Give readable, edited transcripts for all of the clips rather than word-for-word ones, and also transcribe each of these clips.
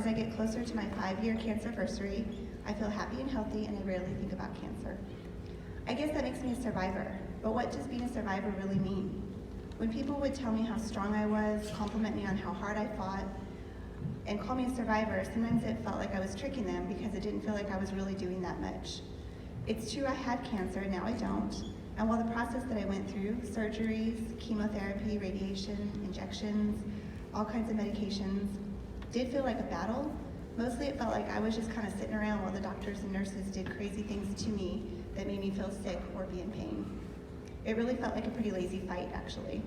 As I get closer to my 5-year cancerversary, I feel happy and healthy, and I rarely think about cancer. I guess that makes me a survivor, but what does being a survivor really mean? When people would tell me how strong I was, compliment me on how hard I fought, and call me a survivor, sometimes it felt like I was tricking them because it didn't feel like I was really doing that much. It's true I had cancer, now I don't, and while the process that I went through, surgeries, chemotherapy, radiation, injections, all kinds of medications, did feel like a battle, mostly it felt like I was just kind of sitting around while the doctors and nurses did crazy things to me that made me feel sick or be in pain. It really felt like a pretty lazy fight, actually.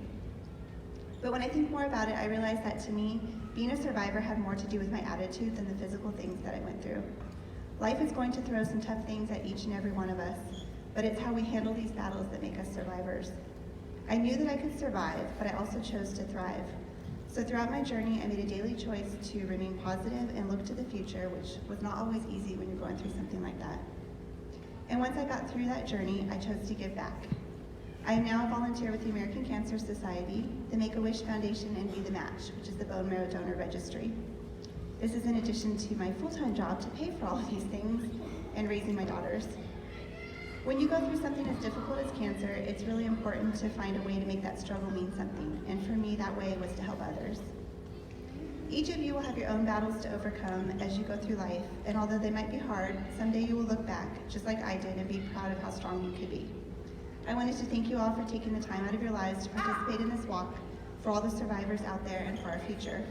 But when I think more about it, I realize that to me, being a survivor had more to do with my attitude than the physical things that I went through. Life is going to throw some tough things at each and every one of us, but it's how we handle these battles that make us survivors. I knew that I could survive, but I also chose to thrive. So throughout my journey, I made a daily choice to remain positive and look to the future, which was not always easy when you're going through something like that. And once I got through that journey, I chose to give back. I am now a volunteer with the American Cancer Society, the Make-A-Wish Foundation, and Be the Match, which is the bone marrow donor registry. This is in addition to my full-time job to pay for all of these things and raising my daughters. When you go through something as difficult as cancer, it's really important to find a way to make that struggle mean something, and for me, that way was to help others. Each of you will have your own battles to overcome as you go through life, and although they might be hard, someday you will look back, just like I did, and be proud of how strong you could be. I wanted to thank you all for taking the time out of your lives to participate in this walk, for all the survivors out there, and for our future.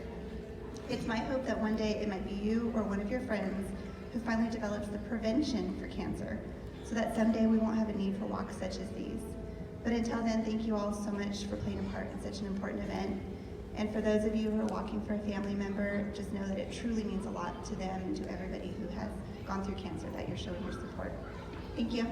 It's my hope that one day it might be you or one of your friends who finally develops the prevention for cancer, so that someday we won't have a need for walks such as these. But until then, thank you all so much for playing a part in such an important event. And for those of you who are walking for a family member, just know that it truly means a lot to them and to everybody who has gone through cancer that you're showing your support. Thank you.